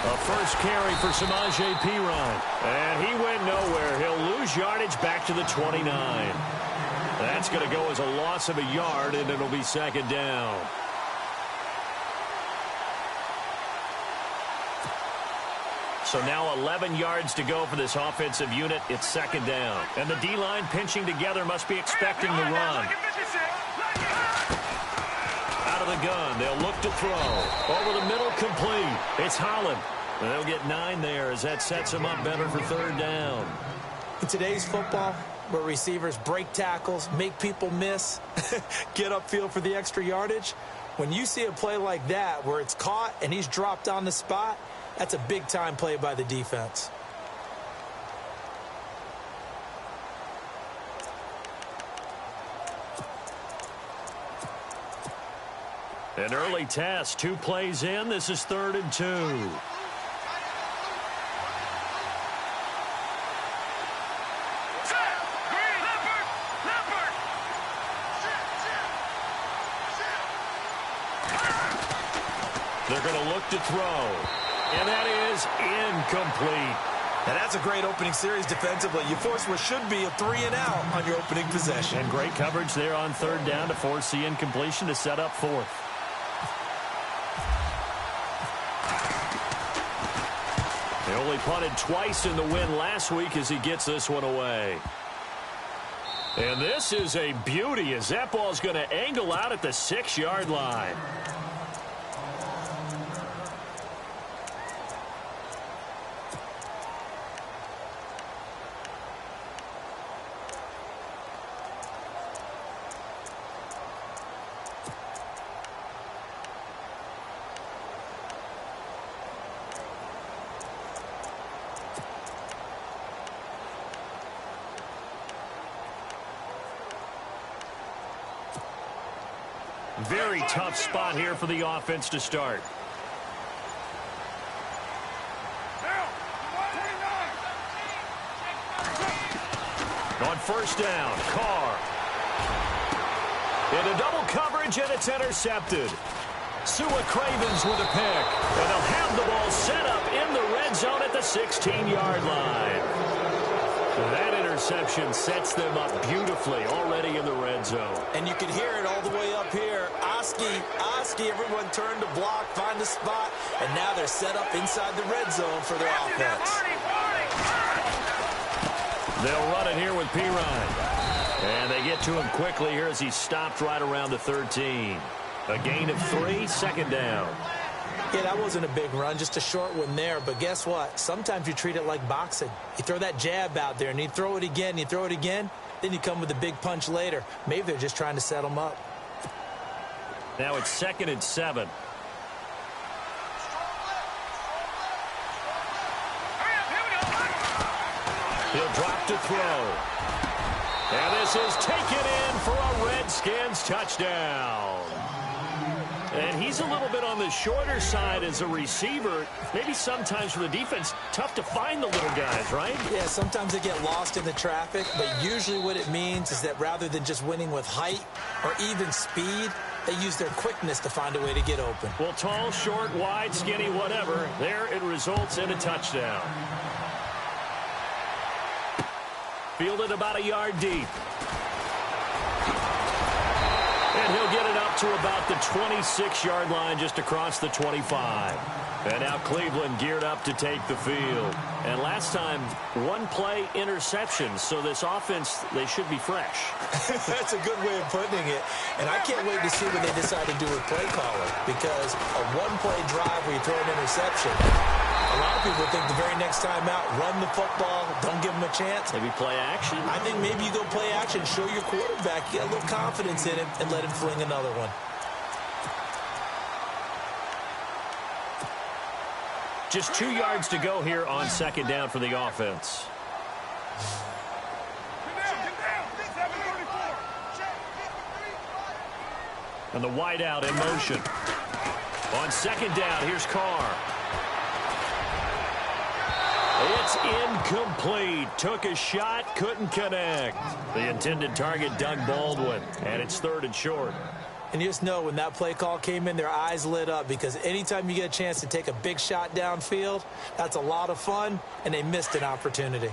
A first carry for Samaje Perine. And he went nowhere. He'll lose yardage back to the 29. That's going to go as a loss of a yard, and it'll be second down. So now 11 yards to go for this offensive unit. It's second down. And the D-line pinching together must be expecting the run. Out of the gun. They'll look to throw. Over the middle, complete. It's Holland. They'll get 9 there as that sets them up better for third down. In today's football, where receivers break tackles, make people miss, get upfield for the extra yardage, when you see a play like that where it's caught and he's dropped on the spot, that's a big-time play by the defense. An early test, 2 plays in. This is 3rd and 2. They're going to look to throw. And that is incomplete. Now that's a great opening series defensively. You force what should be a 3-and-out on your opening possession. And great coverage there on third down to force the incompletion to set up 4th. They only punted twice in the win last week as he gets this one away. And this is a beauty as that ball's going to angle out at the 6-yard line. Very tough spot here for the offense to start. On first down, Carr. Into double coverage, and it's intercepted. Sua Cravens with a pick. And they'll have the ball set up in the red zone at the 16-yard line. That interception sets them up beautifully already in the red zone. And you can hear it all the way up here. Oski, everyone turned to block, find a spot, and now they're set up inside the red zone for their offense. They'll run it here with Perine. And they get to him quickly here as he stopped right around the 13. A gain of 3, second down. Yeah, that wasn't a big run, just a short one there. But guess what? Sometimes you treat it like boxing. You throw that jab out there, and you throw it again, then you come with a big punch later. Maybe they're just trying to set them up. Now it's 2nd and 7. He'll drop to throw. And this is taken in for a Redskins touchdown. And he's a little bit on the shorter side as a receiver. Maybe sometimes for the defense, tough to find the little guys, right? Yeah, sometimes they get lost in the traffic, but usually what it means is that rather than just winning with height or even speed, they use their quickness to find a way to get open. Well, tall, short, wide, skinny, whatever, there it results in a touchdown. Fielded about a yard deep. And he'll get it up to about the 26-yard line just across the 25. And now Cleveland geared up to take the field. And last time, 1 play interception. So this offense, they should be fresh. That's a good way of putting it. And I can't wait to see what they decide to do with play calling. Because a 1-play drive where you throw an interception, a lot of people think the very next time out, run the football, don't give them a chance. Maybe play action? I think maybe you go play action, show your quarterback, get a little confidence in him, and let him fling another one. Just 2 yards to go here on second down for the offense. And the wideout in motion. On second down, here's Carr. It's incomplete. Took a shot, couldn't connect. The intended target, Doug Baldwin, and it's 3rd and short. And you just know when that play call came in, their eyes lit up, because anytime you get a chance to take a big shot downfield, that's a lot of fun, and they missed an opportunity.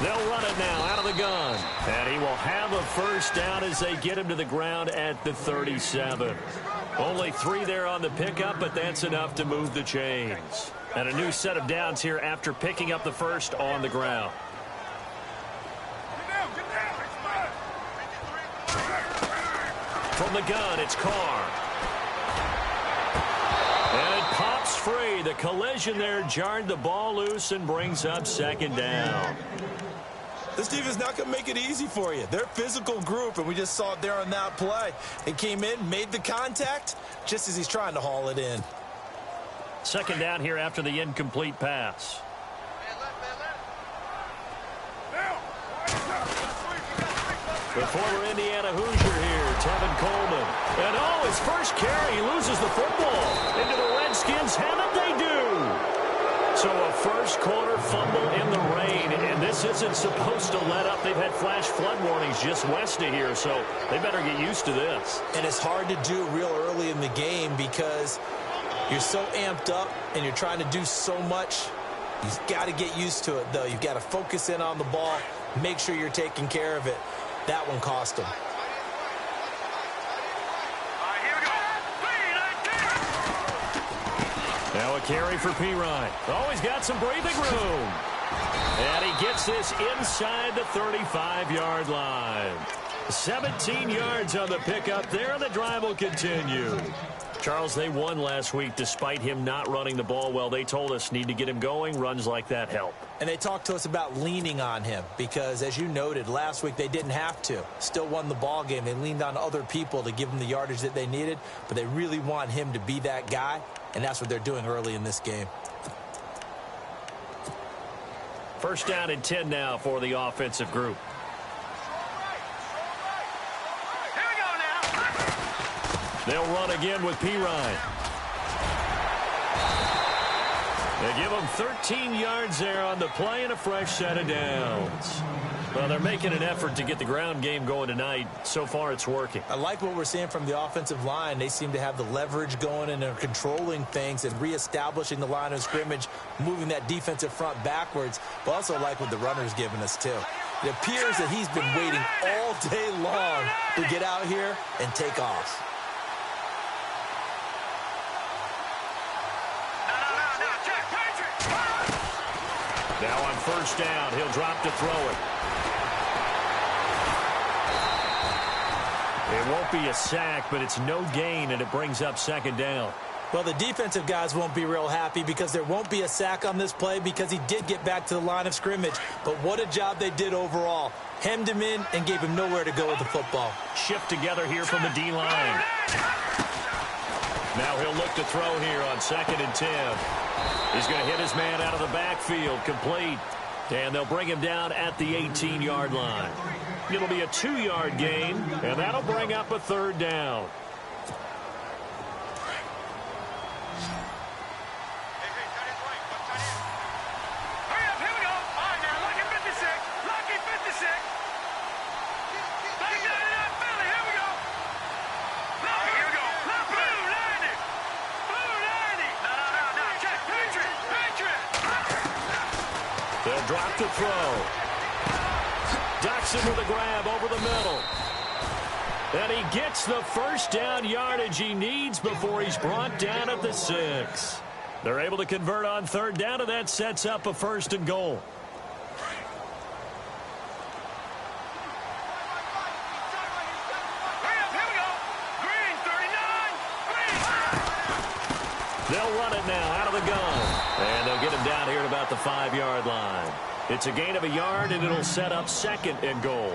They'll run it now out of the gun. And he will have a first down as they get him to the ground at the 37. Only 3 there on the pickup, but that's enough to move the chains. And a new set of downs here after picking up the first on the ground. From the gun, it's Carr. And it pops free. The collision there jarred the ball loose and brings up second down. This defense is not going to make it easy for you. They're a physical group, and we just saw it there on that play. They came in, made the contact, just as he's trying to haul it in. Second down here after the incomplete pass. The former Indiana Hoosier here, Tevin Coleman. And his first carry, he loses the football. Into the Redskins, haven't they do? So a first quarter fumble in the rain, and this isn't supposed to let up. They've had flash flood warnings just west of here, so they better get used to this. And it's hard to do real early in the game because you're so amped up and you're trying to do so much. You've got to get used to it, though. You've got to focus in on the ball, make sure you're taking care of it. That one cost him. Now a carry for Pirine. Oh, he's got some breathing room. And he gets this inside the 35-yard line. 17 yards on the pickup there, and the drive will continue. Charles, they won last week despite him not running the ball well. They told us need to get him going. Runs like that help. And they talked to us about leaning on him because, as you noted, last week they didn't have to. Still won the ball game. They leaned on other people to give them the yardage that they needed, but they really want him to be that guy, and that's what they're doing early in this game. First down and 10 now for the offensive group. They'll run again with Pirine. They give him 13 yards there on the play and a fresh set of downs. Well, they're making an effort to get the ground game going tonight. So far, it's working. I like what we're seeing from the offensive line. They seem to have the leverage going, and they're controlling things and reestablishing the line of scrimmage, moving that defensive front backwards. But also like what the runner's giving us, too. It appears that he's been waiting all day long to get out here and take off. Now on first down, he'll drop to throw it. It won't be a sack, but it's no gain, and it brings up second down. Well, the defensive guys won't be real happy because there won't be a sack on this play because he did get back to the line of scrimmage. But what a job they did overall. Hemmed him in and gave him nowhere to go with the football. Shift together here from the D-line. Now he'll look to throw here on 2nd and 10. He's going to hit his man out of the backfield, complete. And they'll bring him down at the 18-yard line. It'll be a 2-yard gain, and that'll bring up a third down. They'll drop to throw. Ducks him with a grab over the middle. And he gets the first down yardage he needs before he's brought down at the 6. They're able to convert on third down, and that sets up a 1st and goal. They'll run it now out of the gun. And they'll get him down here at about the 5-yard line. It's a gain of a yard, and it'll set up 2nd and goal.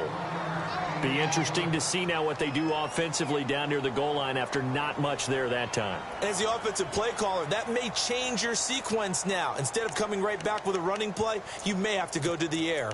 Be interesting to see now what they do offensively down near the goal line after not much there that time. As the offensive play caller, that may change your sequence now. Instead of coming right back with a running play, you may have to go to the air.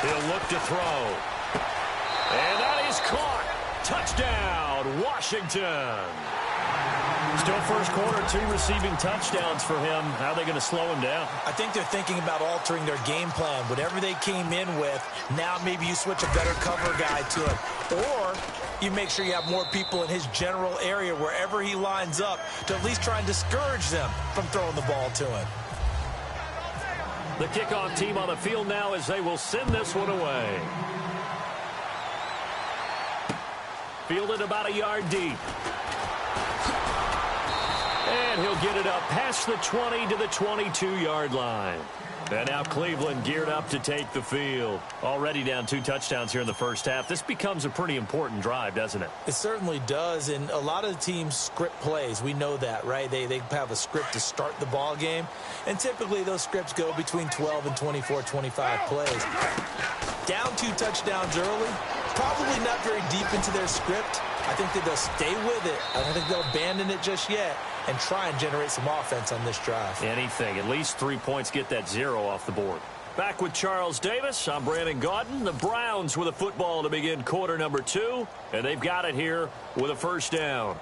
He'll look to throw. And that is caught. Touchdown, Washington. Still first quarter, 2 receiving touchdowns for him. How are they going to slow him down? I think they're thinking about altering their game plan. Whatever they came in with, now maybe you switch a better cover guy to him. Or you make sure you have more people in his general area wherever he lines up to at least try and discourage them from throwing the ball to him. The kickoff team on the field now as they will send this one away. Fielded about a yard deep. And he'll get it up past the 20 to the 22-yard line. And now Cleveland geared up to take the field. Already down 2 touchdowns here in the first half. This becomes a pretty important drive, doesn't it? It certainly does, and a lot of the teams script plays. We know that, right? They have a script to start the ball game, and typically those scripts go between 12 and 24, 25 plays. Down 2 touchdowns early, probably not very deep into their script. I think that they'll stay with it. I don't think they'll abandon it just yet and try and generate some offense on this drive. Anything. At least 3 points, get that 0 off the board. Back with Charles Davis. I'm Brandon Gaudin. The Browns with a football to begin quarter number 2, and they've got it here with a first down.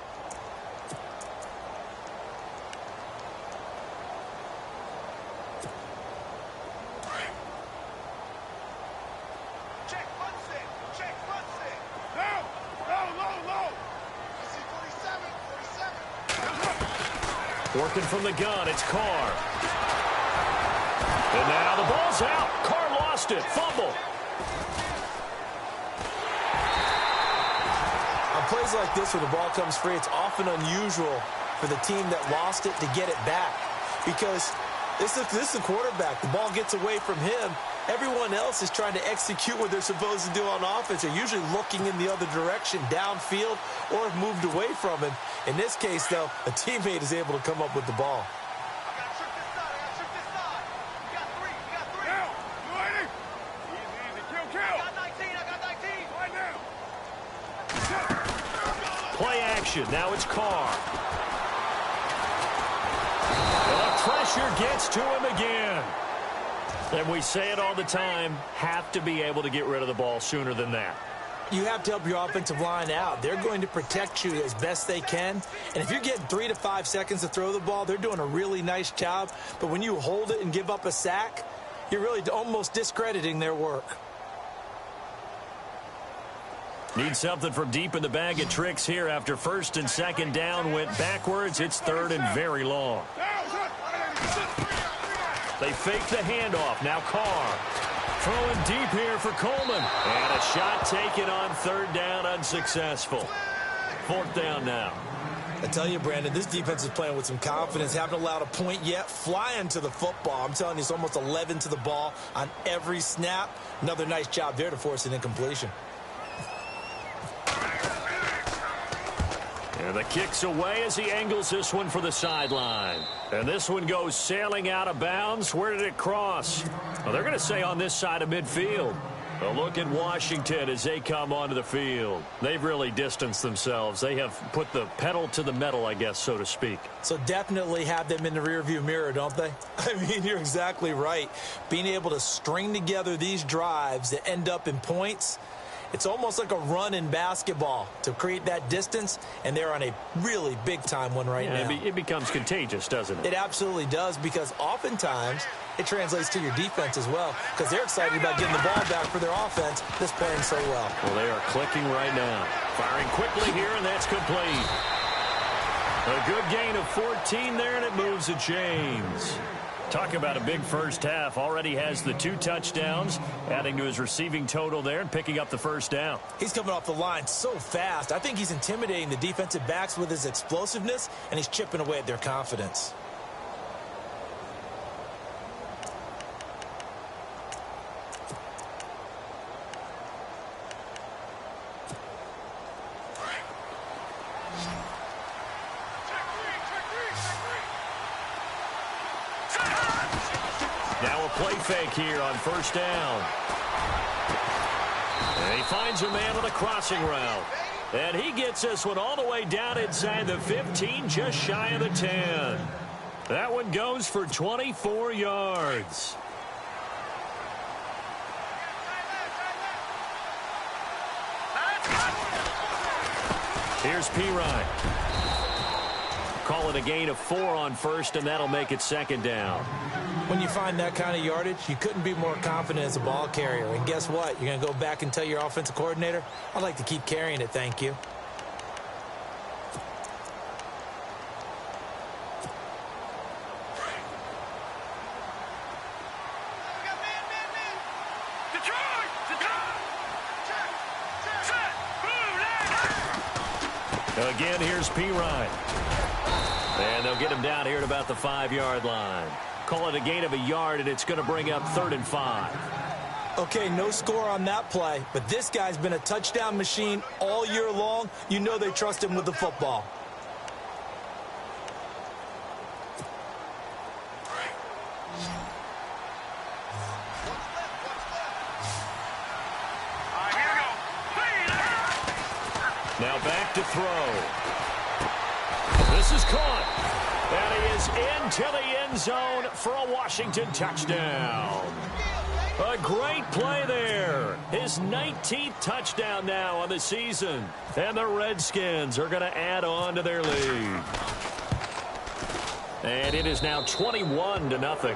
Working from the gun, it's Carr. And now the ball's out. Carr lost it. Fumble. On plays like this where the ball comes free, it's often unusual for the team that lost it to get it back. Because this is the quarterback. The ball gets away from him. Everyone else is trying to execute what they're supposed to do on offense. They're usually looking in the other direction, downfield, or have moved away from him. In this case, though, a teammate is able to come up with the ball. Play action. Now it's Carr. The pressure gets to him again. And we say it all the time, have to be able to get rid of the ball sooner than that. You have to help your offensive line out. They're going to protect you as best they can. And if you're getting 3 to 5 seconds to throw the ball, they're doing a really nice job. But when you hold it and give up a sack, you're really almost discrediting their work. Need something from deep in the bag of tricks here after first and second down went backwards. It's third and very long. They fake the handoff. Now Carr. Throwing deep here for Coleman. And a shot taken on third down, unsuccessful. Fourth down now. I tell you, Brandon, this defense is playing with some confidence. Haven't allowed a point yet. Flying to the football. I'm telling you, it's almost 11 to the ball on every snap. Another nice job there to force an incompletion. And the kick's away as he angles this one for the sideline. And this one goes sailing out of bounds. Where did it cross? Well, they're going to say on this side of midfield. A look at Washington as they come onto the field. They've really distanced themselves. They have put the pedal to the metal, I guess, so to speak. So definitely have them in the rearview mirror, don't they? I mean, you're exactly right. Being able to string together these drives that end up in points, it's almost like a run in basketball to create that distance, and they're on a really big-time one right now. It becomes contagious, doesn't it? It absolutely does, because oftentimes it translates to your defense as well, because they're excited about getting the ball back for their offense that's playing so well. Well, they are clicking right now. Firing quickly here, and that's complete. A good gain of 14 there, and it moves the chains. Talk about a big first half. Already has the 2 touchdowns, adding to his receiving total there and picking up the first down. He's coming off the line so fast. I think he's intimidating the defensive backs with his explosiveness, and he's chipping away at their confidence. Now a play fake here on first down. And he finds a man on the crossing route. And he gets this one all the way down inside the 15, just shy of the 10. That one goes for 24 yards. Here's Pirine. Call it a gain of 4 on first, and that'll make it second down. When you find that kind of yardage, you couldn't be more confident as a ball carrier. And guess what? You're going to go back and tell your offensive coordinator, I'd like to keep carrying it, thank you. Again, here's Pirine. And they'll get him down here at about the 5-yard line. Call it a gain of a yard, and it's going to bring up 3rd and 5. Okay, no score on that play, but this guy's been a touchdown machine all year long. You know they trust him with the football. Now back to throw. This is caught. And he is into the end zone for a Washington touchdown. A great play there. His 19th touchdown now on the season. And the Redskins are going to add on to their lead. And it is now 21-0.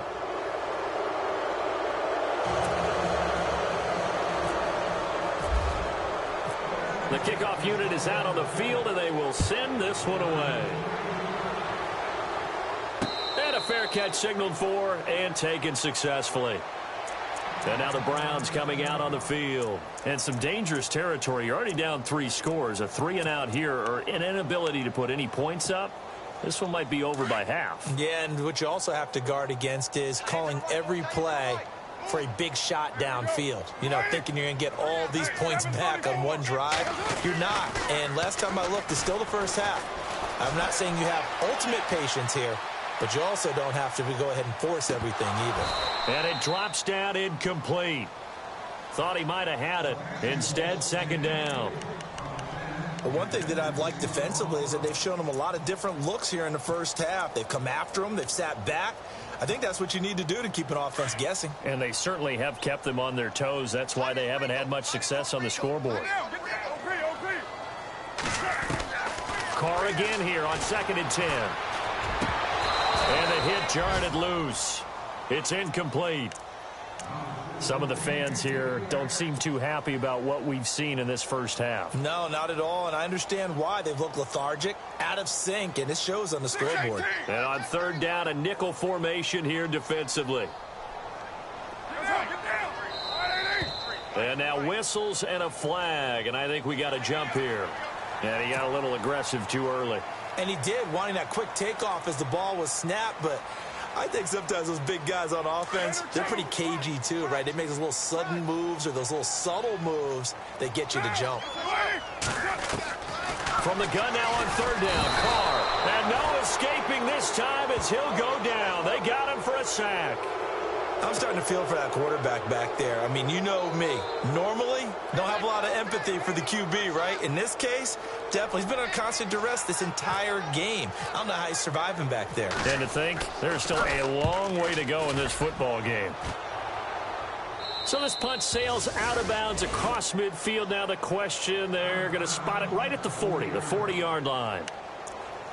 The kickoff unit is out on the field, and they will send this one away. And a fair catch signaled for and taken successfully. And now the Browns coming out on the field. And some dangerous territory. You're already down 3 scores. A 3-and-out here, or an inability to put any points up. This one might be over by half. Yeah, and what you also have to guard against is calling every play for a big shot downfield. You know, thinking you're going to get all these points back on one drive. You're not. And last time I looked, it's still the first half. I'm not saying you have ultimate patience here, but you also don't have to go ahead and force everything either. And it drops down incomplete. Thought he might have had it. Instead, second down. But one thing that I've liked defensively is that they've shown him a lot of different looks here in the first half. They've come after him. They've sat back. I think that's what you need to do to keep an offense guessing. And they certainly have kept them on their toes. That's why they haven't had much success on the scoreboard. Carr again here on 2nd and 10. And the hit jarred it loose. It's incomplete. Some of the fans here don't seem too happy about what we've seen in this first half. No, not at all, and I understand why. They've looked lethargic, out of sync, and it shows on the scoreboard. And on 3rd down, a nickel formation here defensively. And now whistles and a flag, and I think we got a jump here. And he got a little aggressive too early. And he did, wanting that quick takeoff as the ball was snapped, but I think sometimes those big guys on offense, they're pretty cagey too, right? They make those little sudden moves or those little subtle moves that get you to jump. From the gun now on 3rd down, Carr. And no escaping this time as he'll go down. They got him for a sack. I'm starting to feel for that quarterback back there. I mean, you know me. Normally, don't have a lot of empathy for the QB, right? In this case, definitely. He's been under constant duress this entire game. I don't know how he's surviving back there. And to think, there's still a long way to go in this football game. So this punt sails out of bounds across midfield. Now the question, they're going to spot it right at the 40, the 40-yard line.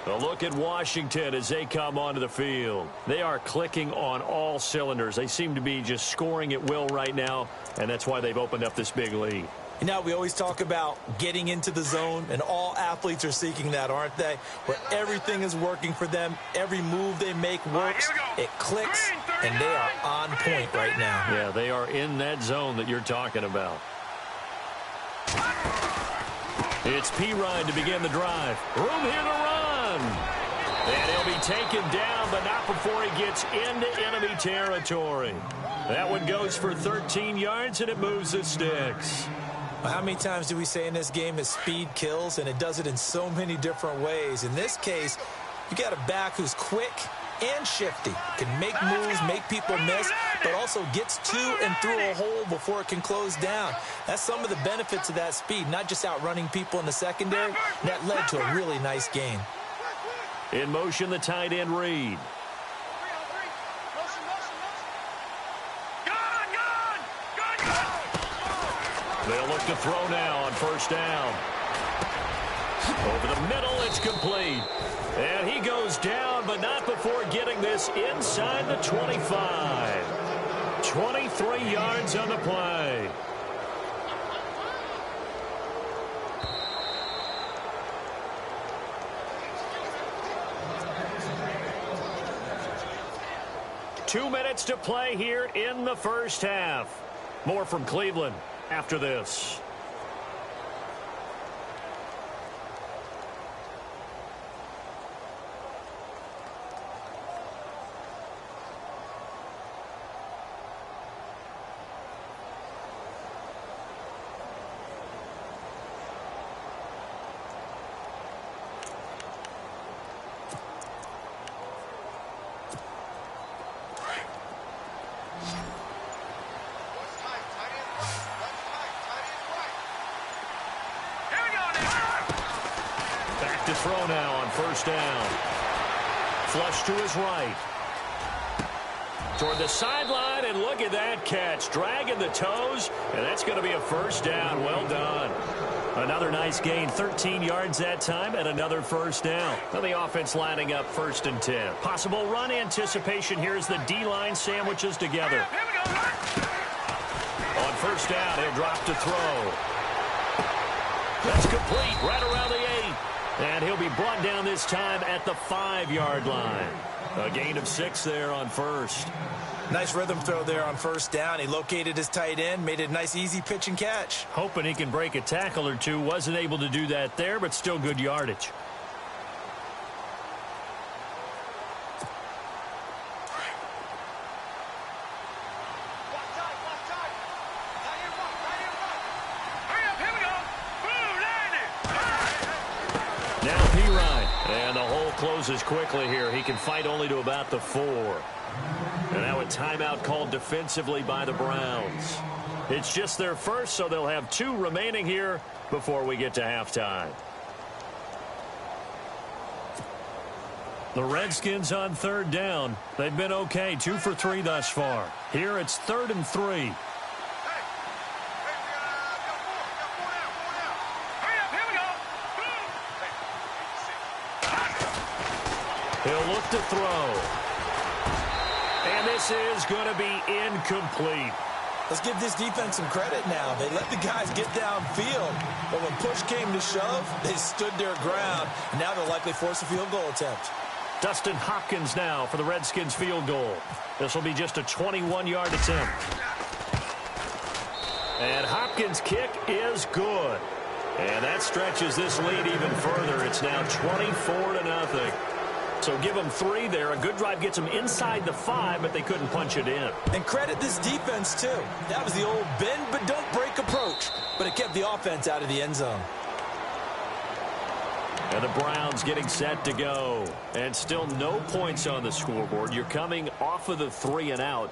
A look at Washington as they come onto the field. They are clicking on all cylinders. They seem to be just scoring at will right now, and that's why they've opened up this big lead. You know, we always talk about getting into the zone, and all athletes are seeking that, aren't they? Where everything is working for them. Every move they make works. It clicks, and they are on point right now. Yeah, they are in that zone that you're talking about. It's Pirine to begin the drive. Room here to run. And he'll be taken down, but not before he gets into enemy territory. That one goes for 13 yards, and it moves the sticks. How many times do we say in this game that speed kills, and it does it in so many different ways? In this case, you got a back who's quick and shifty, can make moves, make people miss, but also gets to and through a hole before it can close down. That's some of the benefits of that speed, not just outrunning people in the secondary. That led to a really nice game. In motion, the tight end Reed. They'll look to throw now on 1st down. Over the middle, it's complete. And he goes down, but not before getting this inside the 25. 23 yards on the play. Two minutes to play here in the first half. More from Cleveland after this. To throw now on first down. Flush to his right. Toward the sideline, and look at that catch. Dragging the toes, and that's going to be a first down. Well done. Another nice gain, 13 yards that time, and another first down. And the offense lining up 1st and 10. Possible run anticipation here as the D-line sandwiches together. On first down, he'll drop to throw. That's complete, right around the 8. And he'll be brought down this time at the 5-yard line. A gain of 6 there on first. Nice rhythm throw there on first down. He located his tight end, made it a nice easy pitch and catch. Hoping he can break a tackle or two. Wasn't able to do that there, but still good yardage. Closes quickly here. He can fight only to about the 4. And now a timeout called defensively by the Browns. It's just their first, so they'll have 2 remaining here before we get to halftime. The Redskins on 3rd down. They've been okay, 2 for 3 thus far. Here it's 3rd and 3. He'll look to throw. And this is going to be incomplete. Let's give this defense some credit now. They let the guys get downfield. But when push came to shove, they stood their ground. And now they'll likely force a field goal attempt. Dustin Hopkins now for the Redskins field goal. This will be just a 21-yard attempt. And Hopkins' kick is good. And that stretches this lead even further. It's now 24-0. So give them 3 there. A good drive gets them inside the 5, but they couldn't punch it in. And credit this defense, too. That was the old bend but don't break approach. But it kept the offense out of the end zone. And the Browns getting set to go. And still no points on the scoreboard. You're coming off of the 3 and out.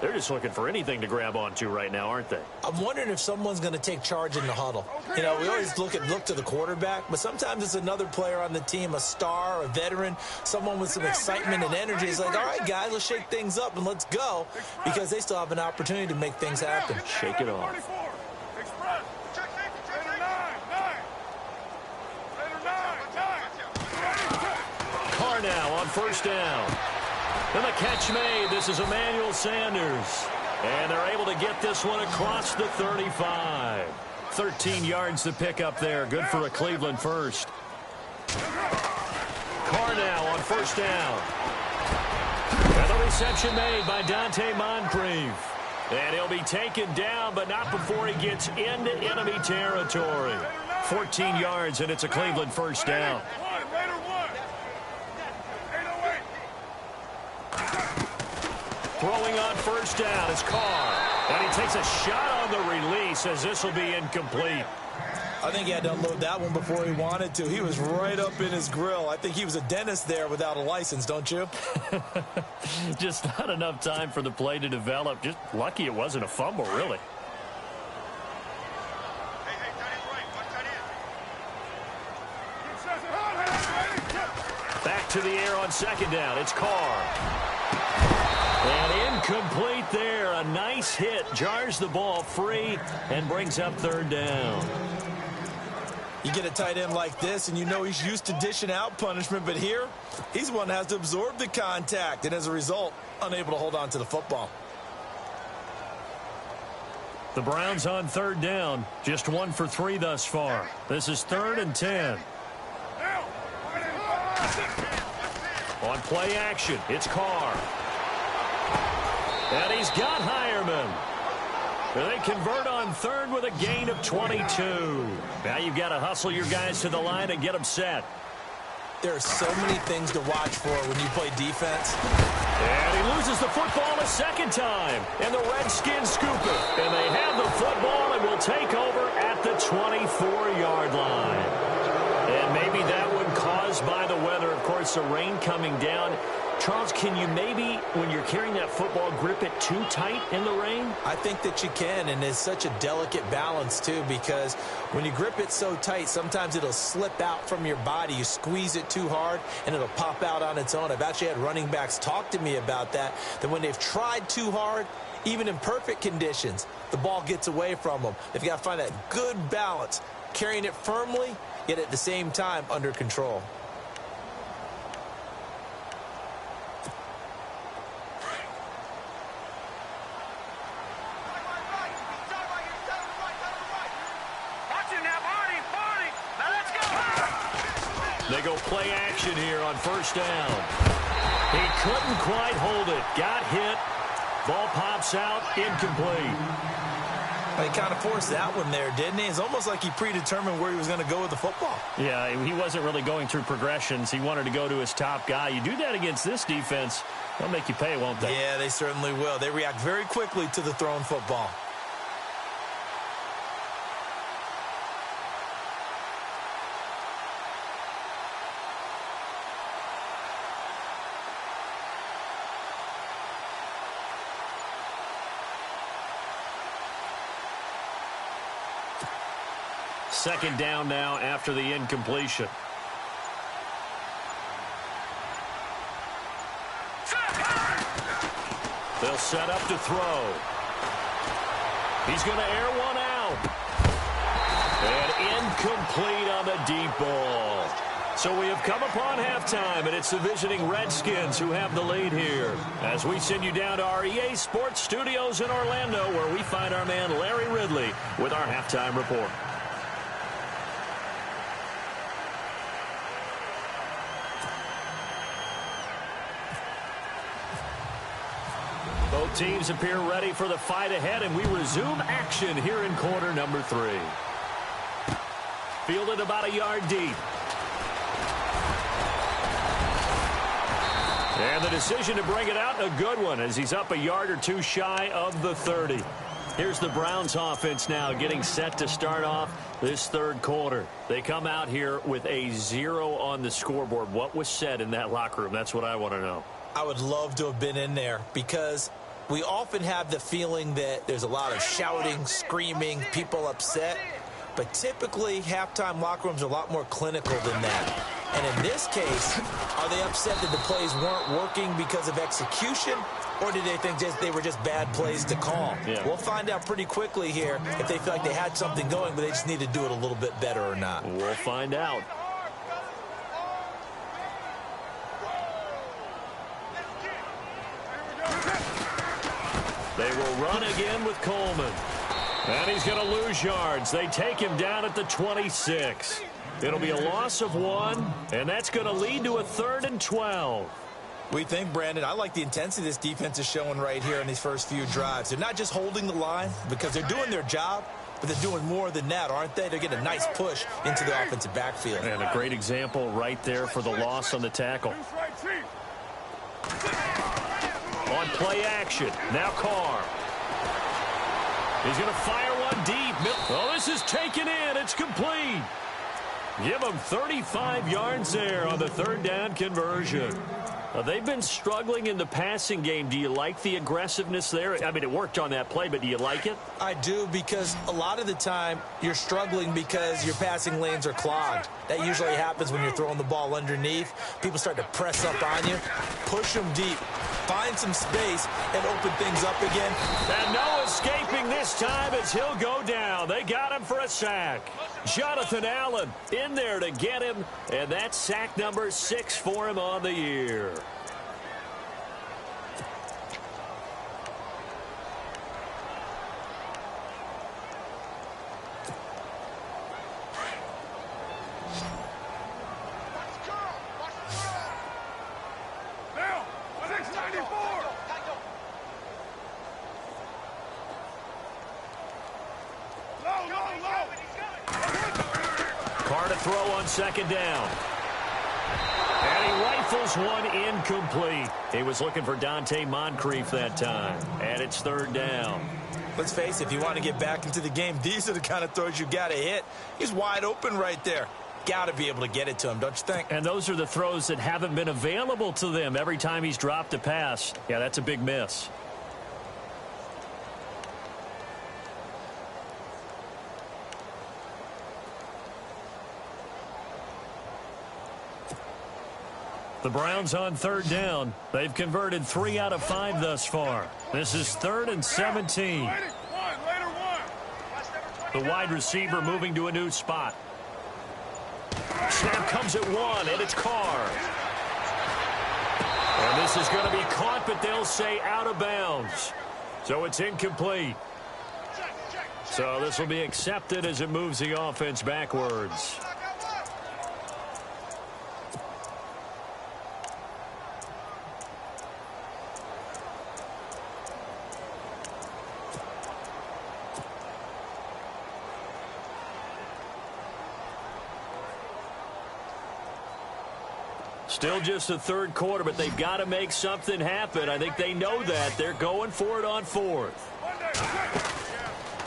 They're just looking for anything to grab onto right now, aren't they? I'm wondering if someone's going to take charge in the huddle. You know, we always look to the quarterback, but sometimes it's another player on the team, a star, a veteran, someone with some excitement and energy. It's like, all right, guys, let's shake things up and let's go, because they still have an opportunity to make things happen. Shake it off. Carr now on first down. And the catch made. This is Emmanuel Sanders. And they're able to get this one across the 35. 13 yards to pick up there. Good for a Cleveland first. Carr now on first down. And the reception made by Dante Moncrief. And he'll be taken down, but not before he gets into enemy territory. 14 yards, and it's a Cleveland first down. Throwing on first down is Carr. And he takes a shot on the release as this will be incomplete. I think he had to unload that one before he wanted to. He was right up in his grill. I think he was a dentist there without a license, don't you? Just not enough time for the play to develop. Just lucky it wasn't a fumble, really. Back to the air on second down. It's Carr. And incomplete there. A nice hit. Jars the ball free and brings up third down. You get a tight end like this, and you know he's used to dishing out punishment, but here, he's the one that has to absorb the contact, and as a result, unable to hold on to the football. The Browns on third down, just 1 for 3 thus far. This is 3rd and 10. On play action, it's Carr. And he's got Hireman. They convert on 3rd with a gain of 22. Now you've got to hustle your guys to the line and get them set. There are so many things to watch for when you play defense. And he loses the football a second time. And the Redskins scoop it. And they have the football and will take over at the 24-yard line. And maybe that one caused by the weather. Of course, the rain coming down. Charles, can you maybe, when you're carrying that football, grip it too tight in the rain? I think that you can, and it's such a delicate balance, too, because when you grip it so tight, sometimes it'll slip out from your body. You squeeze it too hard, and it'll pop out on its own. I've actually had running backs talk to me about that when they've tried too hard, even in perfect conditions, the ball gets away from them. They've got to find that good balance, carrying it firmly, yet at the same time under control. They go play action here on first down. He couldn't quite hold it. Got hit. Ball pops out. Incomplete. He kind of forced that one there, didn't he? It's almost like he predetermined where he was going to go with the football. Yeah, he wasn't really going through progressions. He wanted to go to his top guy. You do that against this defense, they'll make you pay, won't they? Yeah, they certainly will. They react very quickly to the thrown football. Second down now after the incompletion. They'll set up to throw. He's going to air one out. And incomplete on the deep ball. So we have come upon halftime, and it's the visiting Redskins who have the lead here. As we send you down to our EA Sports Studios in Orlando, where we find our man Larry Ridley with our halftime report. Both teams appear ready for the fight ahead, and we resume action here in quarter number 3. Fielded about a yard deep. And the decision to bring it out, a good one, as he's up a yard or two shy of the 30. Here's the Browns offense now getting set to start off this third quarter. They come out here with a 0 on the scoreboard. What was said in that locker room? That's what I want to know. I would love to have been in there because we often have the feeling that there's a lot of shouting, screaming, people upset. But typically, halftime locker rooms are a lot more clinical than that. And in this case, are they upset that the plays weren't working because of execution? Or did they think they were just bad plays to call? Yeah. We'll find out pretty quickly here if they feel like they had something going, but they just need to do it a little bit better or not. We'll find out. They will run again with Coleman. And he's going to lose yards. They take him down at the 26. It'll be a loss of 1, and that's going to lead to a 3rd and 12. We think, Brandon, I like the intensity this defense is showing right here in these first few drives. They're not just holding the line because they're doing their job, but they're doing more than that, aren't they? They're getting a nice push into the offensive backfield. And a great example right there for the loss on the tackle. On play action, now Carr. He's going to fire one deep. Oh, this is taken in. It's complete. Give them 35 yards there on the third down conversion. They've been struggling in the passing game. Do you like the aggressiveness there? I mean, it worked on that play, but do you like it? I do, because a lot of the time you're struggling because your passing lanes are clogged. That usually happens when you're throwing the ball underneath. People start to press up on you. Push them deep. find some space, and open things up again. And no escaping this time as he'll go down. They got him for a sack. Jonathan Allen in there to get him, and that's sack number 6 for him on the year. Carr to throw on second down. And he rifles one incomplete. He was looking for Dante Moncrief that time. And it's third down. Let's face it, if you want to get back into the game, these are the kind of throws you got to hit. He's wide open right there. Got to be able to get it to him, don't you think? And those are the throws that haven't been available to them every time he's dropped a pass. Yeah, that's a big miss. The Browns on third down. They've converted 3 out of 5 thus far. This is 3rd and 17. The wide receiver moving to a new spot. Snap comes at 1, and it's Carr. And this is going to be caught, but they'll say out of bounds. So it's incomplete. So this will be accepted as it moves the offense backwards. Still just the third quarter, but they've got to make something happen. I think they know that. They're going for it on 4th.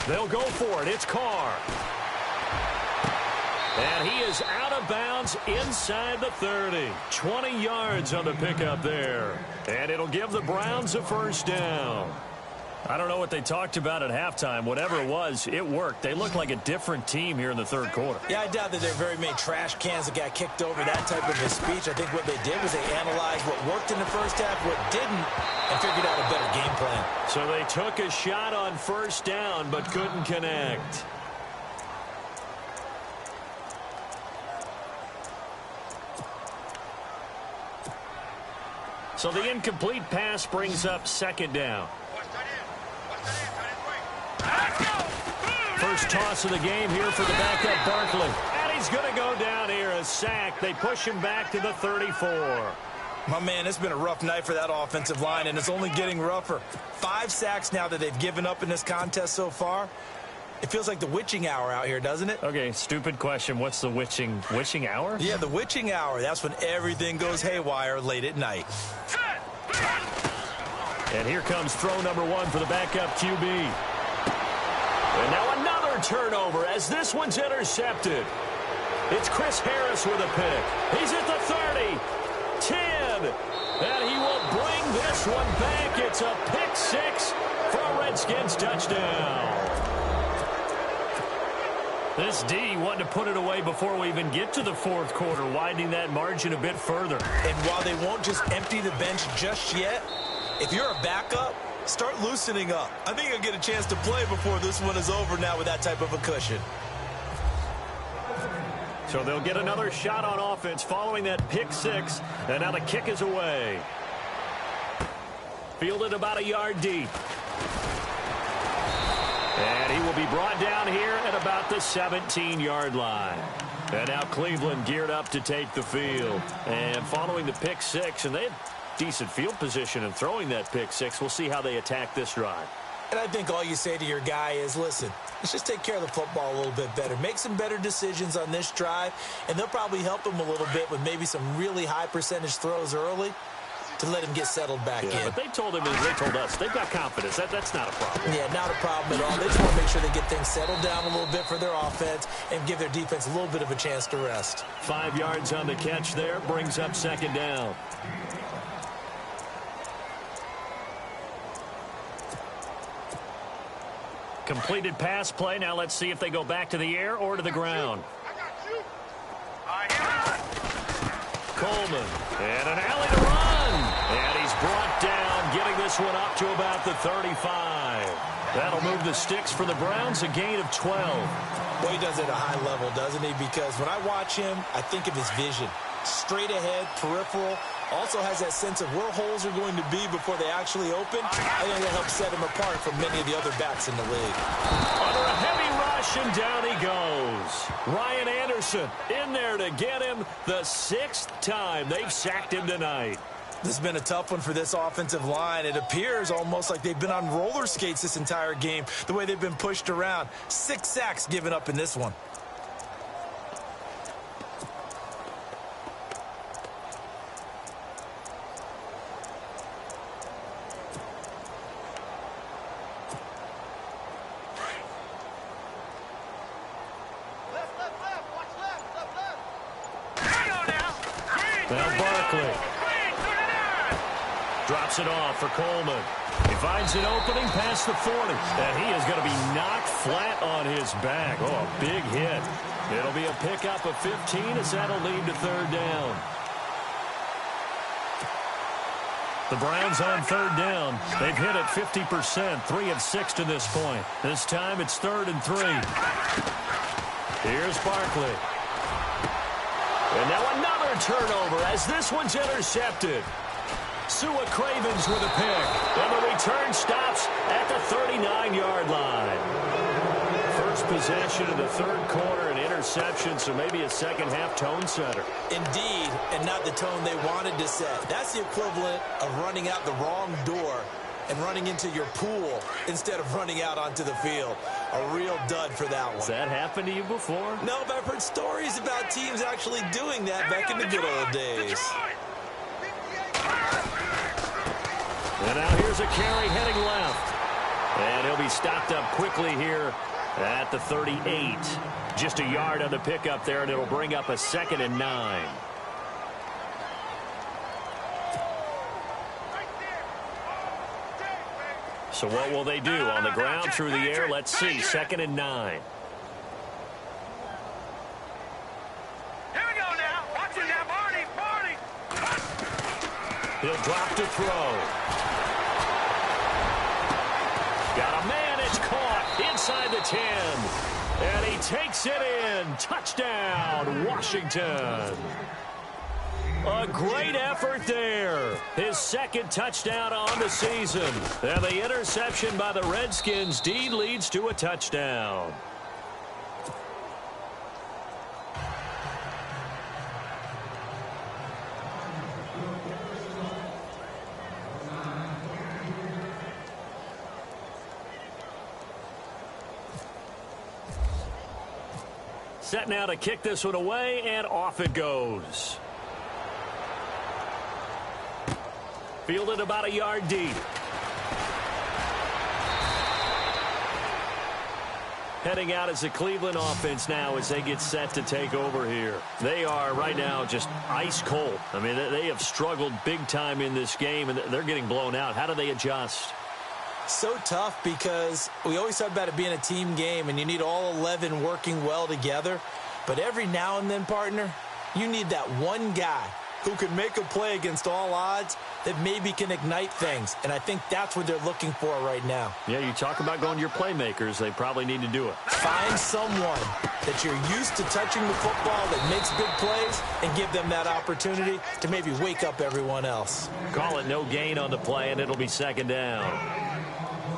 They'll go for it. It's Carr. And he is out of bounds inside the 30. 20 yards on the pickup there. And it'll give the Browns a first down. I don't know what they talked about at halftime. Whatever it was, it worked. They look like a different team here in the third quarter. Yeah, I doubt that there are very many trash cans that got kicked over, that type of a speech. I think what they did was they analyzed what worked in the first half, what didn't, and figured out a better game plan. So they took a shot on first down but couldn't connect. So the incomplete pass brings up second down. First toss of the game here for the backup Barkley. And he's going to go down here, a sack. They push him back to the 34. My man, it's been a rough night for that offensive line, and it's only getting rougher. 5 sacks now that they've given up in this contest so far. It feels like the witching hour out here, doesn't it? Okay, stupid question. What's the witching hour? Yeah, the witching hour. That's when everything goes haywire late at night. And here comes throw number 1 for the backup QB. And now another turnover as this one's intercepted. It's Chris Harris with a pick. He's at the 30, 10, and he will bring this one back. It's a pick 6 for a Redskins touchdown. This D wanted to put it away before we even get to the fourth quarter, widening that margin a bit further. And while they won't just empty the bench just yet, if you're a backup, start loosening up. I think you'll get a chance to play before this one is over now with that type of a cushion. So they'll get another shot on offense following that pick 6, and now the kick is away. Fielded about a yard deep. And he will be brought down here at about the 17-yard line. And now Cleveland geared up to take the field. And following the pick 6, and they had decent field position in throwing that pick 6. We'll see how they attack this drive. And I think all you say to your guy is, listen, let's just take care of the football a little bit better. Make some better decisions on this drive, and they'll probably help him a little bit with maybe some really high percentage throws early to let him get settled back in. But they told him, as they told us, they've got confidence. That's not a problem. Yeah, not a problem at all. They just want to make sure they get things settled down a little bit for their offense and give their defense a little bit of a chance to rest. 5 yards on the catch there, brings up second down. Completed pass play. Now let's see if they go back to the air or to the ground. Coleman. And an alley to run. And he's brought down this one up to about the 35. That'll move the sticks for the Browns, a gain of 12. Well, he does it at a high level, doesn't he? Because when I watch him, I think of his vision. Straight ahead, peripheral, also has that sense of where holes are going to be before they actually open. I think that helps set him apart from many of the other backs in the league. Under a heavy rush, and down he goes. Ryan Anderson in there to get him the 6th time they've sacked him tonight. This has been a tough one for this offensive line. It appears almost like they've been on roller skates this entire game, the way they've been pushed around. 6 sacks given up in this one. Drops it off for Coleman. He finds an opening past the 40, and he is going to be knocked flat on his back. Oh, a big hit. It'll be a pickup of 15 as that'll lead to 3rd down. The Browns on 3rd down. They've hit it 50%, 3 of 6 to this point. This time it's 3rd and 3. Here's Barkley. And now another turnover as this one's intercepted. Sua Cravens with a pick, and the return stops at the 39-yard line. First possession of the 3rd quarter, an interception, so maybe a second-half tone setter. Indeed, and not the tone they wanted to set. That's the equivalent of running out the wrong door and running into your pool instead of running out onto the field. A real dud for that one. Has that happened to you before? No, but I've heard stories about teams actually doing that back in the good old days. And now here's a carry heading left. And he'll be stopped up quickly here at the 38. Just a yard on the pickup there, and it'll bring up a 2nd and 9. So what will they do? On the ground, through the air? Let's see. 2nd and 9. Here we go now. Watch it now, Barney. He'll drop to throw. Got a man, it's caught inside the 10. And he takes it in. Touchdown, Washington. A great effort there. His 2nd touchdown on the season. And the interception by the Redskins leads to a touchdown. Set now to kick this one away, and off it goes. Fielded about a yard deep. Heading out as the Cleveland offense now as they get set to take over here. They are right now just ice cold. I mean, they have struggled big time in this game, and they're getting blown out. How do they adjust? So tough because we always talk about it being a team game and you need all 11 working well together. But every now and then, partner, you need that one guy who can make a play against all odds that maybe can ignite things. And I think that's what they're looking for right now. Yeah, you talk about going to your playmakers. They probably need to do it. Find someone that you're used to touching the football that makes big plays and give them that opportunity to maybe wake up everyone else. Call it no gain on the play, and it'll be 2nd down.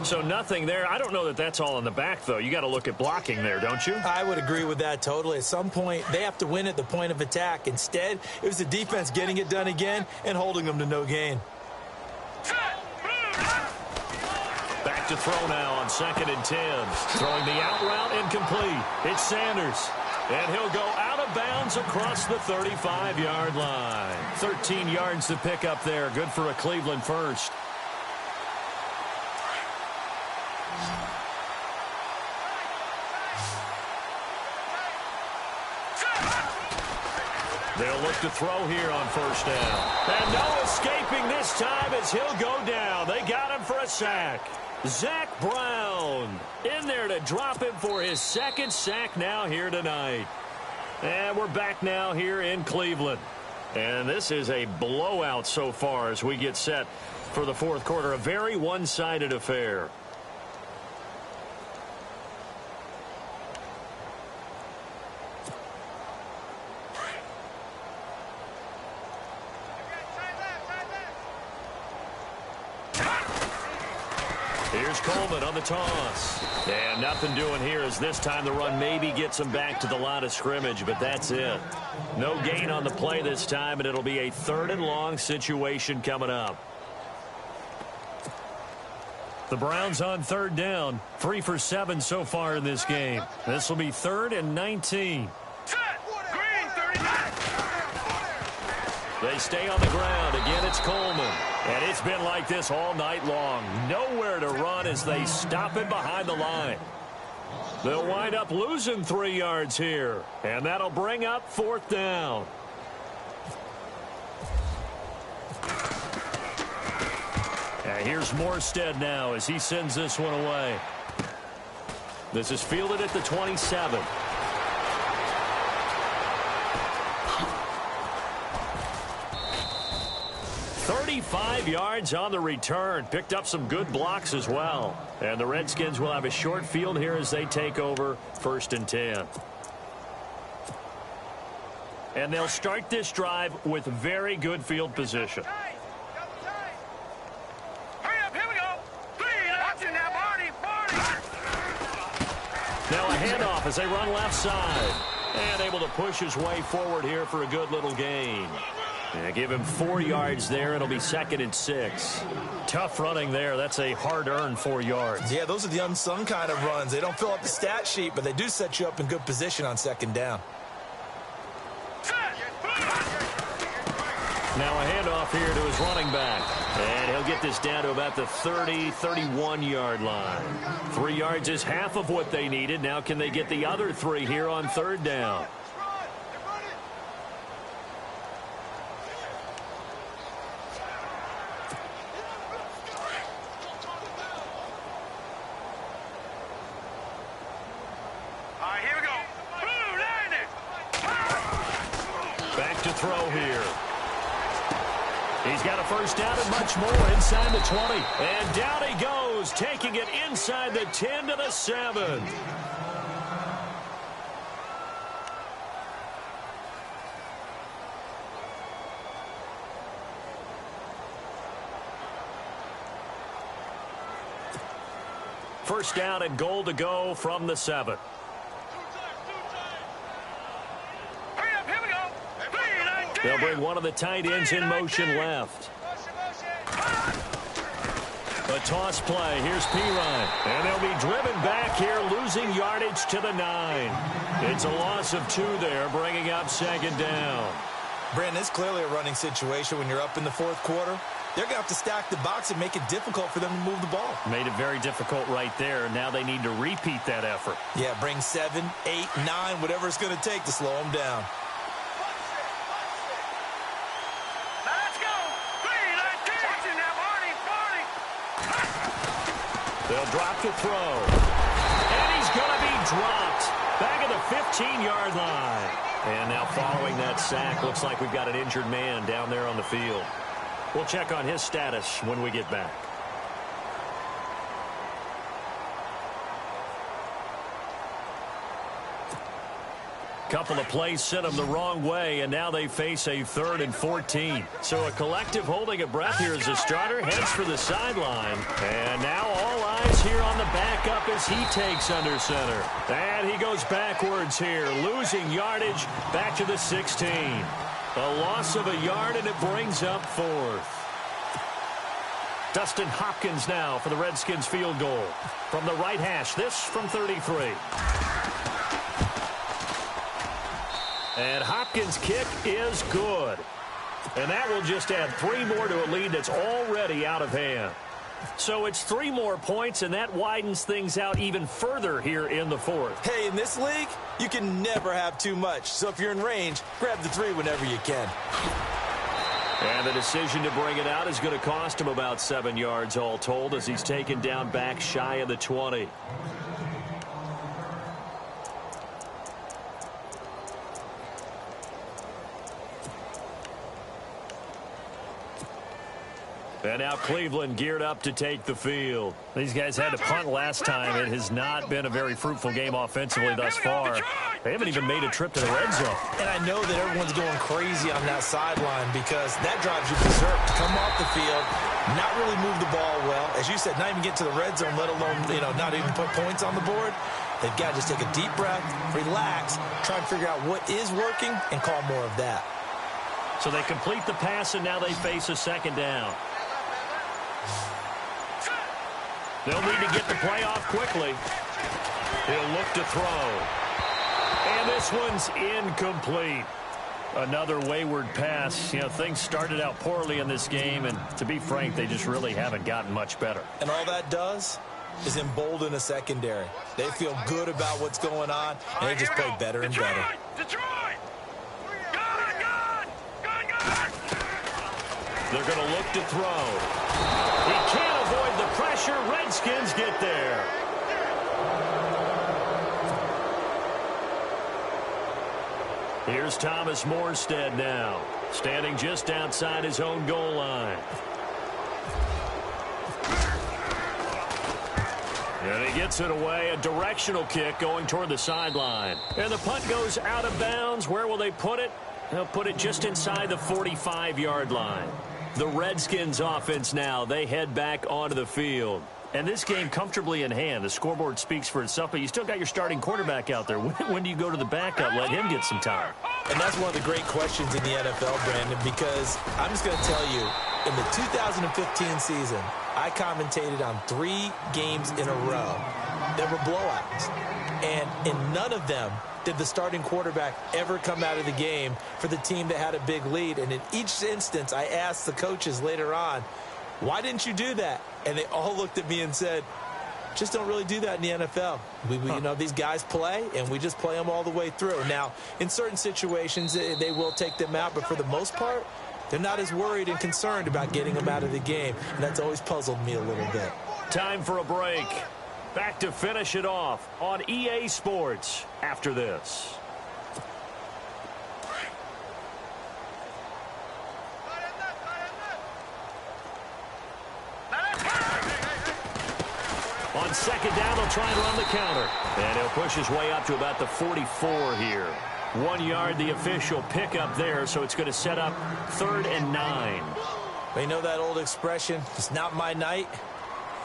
So nothing there. I don't know that that's all in the back, though. You got to look at blocking there, don't you? I would agree with that totally. At some point, they have to win at the point of attack. Instead, it was the defense getting it done again and holding them to no gain. Back to throw now on 2nd and 10. Throwing the out route incomplete. It's Sanders. And he'll go out of bounds across the 35-yard line. 13 yards to pick up there. Good for a Cleveland first. They'll look to throw here on 1st down. And no escaping this time as he'll go down. They got him for a sack. Zach Brown in there to drop him for his 2nd sack now here tonight. And we're back now here in Cleveland. And this is a blowout so far as we get set for the fourth quarter. A very one-sided affair. Here's Coleman on the toss. And nothing doing here as this time the run maybe gets him back to the line of scrimmage, but that's it. No gain on the play this time, and it'll be a 3rd and long situation coming up. The Browns on 3rd down. 3 for 7 so far in this game. This will be 3rd and 19. They stay on the ground. Again, it's Coleman. And it's been like this all night long. Nowhere to run as they stop it behind the line. They'll wind up losing 3 yards here. And that'll bring up 4th down. And here's Morstead now as he sends this one away. This is fielded at the 27. 35 yards on the return. Picked up some good blocks as well. And the Redskins will have a short field here as they take over 1st and 10. And they'll start this drive with very good field position. Now a handoff as they run left side. And able to push his way forward here for a good little gain. And give him 4 yards there. It'll be 2nd and 6. Tough running there. That's a hard-earned 4 yards. Yeah, those are the unsung kind of runs. They don't fill up the stat sheet, but they do set you up in good position on 2nd down. Now a handoff here to his running back. And he'll get this down to about the 30, 31-yard line. 3 yards is half of what they needed. Now can they get the other 3 here on 3rd down? Throw here. He's got a 1st down and much more inside the 20. And down he goes, taking it inside the 10 to the 7. First down and goal to go from the 7. They'll bring one of the tight ends in motion left. A toss play. Here's Pirine. And they'll be driven back here, losing yardage to the 9. It's a loss of 2 there, bringing up 2nd down. Brandon, it's clearly a running situation when you're up in the 4th quarter. They're going to have to stack the box and make it difficult for them to move the ball. Made it very difficult right there. Now they need to repeat that effort. Yeah, bring 7, 8, 9, whatever it's going to take to slow them down. They'll drop to throw. And he's going to be dropped back at the 15-yard line. And now following that sack, looks like we've got an injured man down there on the field. We'll check on his status when we get back. Couple of plays sent them the wrong way, and now they face a 3rd and 14. So a collective holding of breath here as the starter heads for the sideline. And now all eyes here on the backup as he takes under center. And he goes backwards here, losing yardage back to the 16. A loss of a yard, and it brings up 4th. Dustin Hopkins now for the Redskins field goal. From the right hash, this from 33. And Hopkins' kick is good. And that will just add 3 more to a lead that's already out of hand. So it's 3 more points, and that widens things out even further here in the 4th. Hey, in this league, you can never have too much. So if you're in range, grab the 3 whenever you can. And the decision to bring it out is going to cost him about 7 yards all told as he's taken down back shy of the 20. And now Cleveland geared up to take the field. These guys had to punt last time. It has not been a very fruitful game offensively thus far. They haven't even made a trip to the red zone. And I know that everyone's going crazy on that sideline because that drives you berserk to come off the field, not really move the ball well. As you said, not even get to the red zone, let alone, not even put points on the board. They've got to just take a deep breath, relax, try and figure out what is working and call more of that. So they complete the pass, and now they face a second down. They'll need to get the play off quickly. He'll look to throw. And this one's incomplete. Another wayward pass. Things started out poorly in this game, and to be frank, they just really haven't gotten much better. And all that does is embolden a secondary. They feel good about what's going on, and they just play better and better. Detroit! They're going to look to throw. He can't avoid the pressure. Redskins get there. Here's Thomas Morstead now, standing just outside his own goal line. And he gets it away, a directional kick going toward the sideline. And the punt goes out of bounds. Where will they put it? They'll put it just inside the 45-yard line. The Redskins offense now, they head back onto the field. And this game comfortably in hand. The scoreboard speaks for itself, but you still got your starting quarterback out there. When do you go to the backup? Let him get some time. And that's one of the great questions in the NFL, Brandon, because I'm just going to tell you, in the 2015 season, I commentated on 3 games in a row that were blowouts. And in none of them did the starting quarterback ever come out of the game for the team that had a big lead. And in each instance, I asked the coaches later on, why didn't you do that? And they all looked at me and said, just don't really do that in the NFL. These guys play, and we just play them all the way through. Now, in certain situations, they will take them out, but for the most part, they're not as worried and concerned about getting them out of the game. And that's always puzzled me a little bit. Time for a break. Back to finish it off on EA Sports after this. On second down, they'll try and run the counter. And he'll push his way up to about the 44 here. 1 yard, the official pickup there, so it's going to set up 3rd and 9. They know that old expression, it's not my night.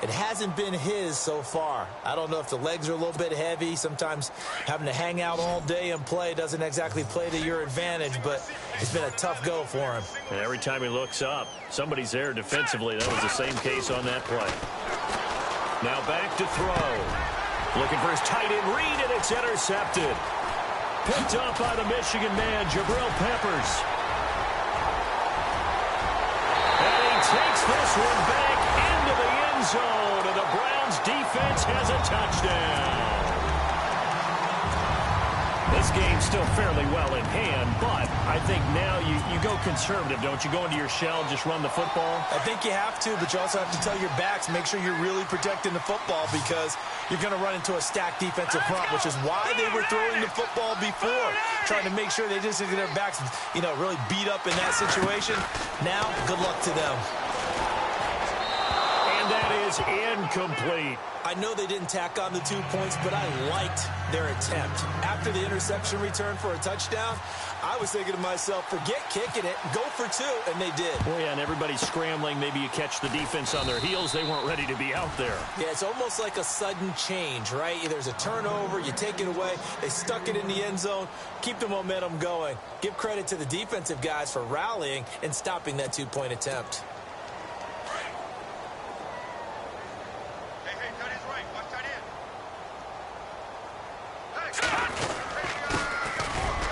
It hasn't been his so far. I don't know if the legs are a little bit heavy. Sometimes having to hang out all day and play doesn't exactly play to your advantage, but it's been a tough go for him. And every time he looks up, somebody's there defensively. That was the same case on that play. Now back to throw. Looking for his tight end read, and it's intercepted. Picked up by the Michigan man, Jabril Peppers. And he takes this one back into the end zone, and the Browns defense has a touchdown. This game's still fairly well in hand, but I think now you go conservative, don't you? Go into your shell, just run the football? I think you have to, but you also have to tell your backs, make sure you're really protecting the football because you're going to run into a stacked defensive front, which is why they were throwing the football before, trying to make sure they just get their backs, really beat up in that situation. Now, good luck to them. And that is incomplete. I know they didn't tack on the 2 points, but I liked their attempt. After the interception return for a touchdown, I was thinking to myself, forget kicking it, go for 2, and they did. Oh, yeah, and everybody's scrambling. Maybe you catch the defense on their heels. They weren't ready to be out there. Yeah, it's almost like a sudden change, right? There's a turnover, you take it away, they stuck it in the end zone, keep the momentum going. Give credit to the defensive guys for rallying and stopping that 2-point attempt.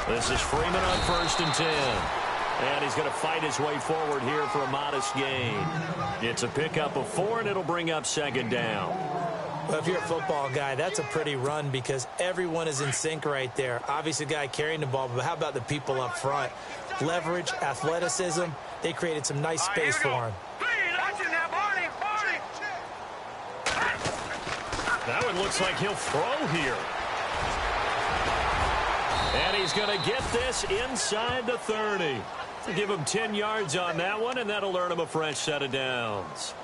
This is Freeman on 1st and 10. And he's going to fight his way forward here for a modest gain. It's a pickup of 4, and it'll bring up 2nd down. Well, if you're a football guy, that's a pretty run because everyone is in sync right there. Obviously, the guy carrying the ball, but how about the people up front? Leverage, athleticism, they created some nice space for him. That one looks like he'll throw here. And he's going to get this inside the 30. Give him 10 yards on that one, and that'll earn him a fresh set of downs.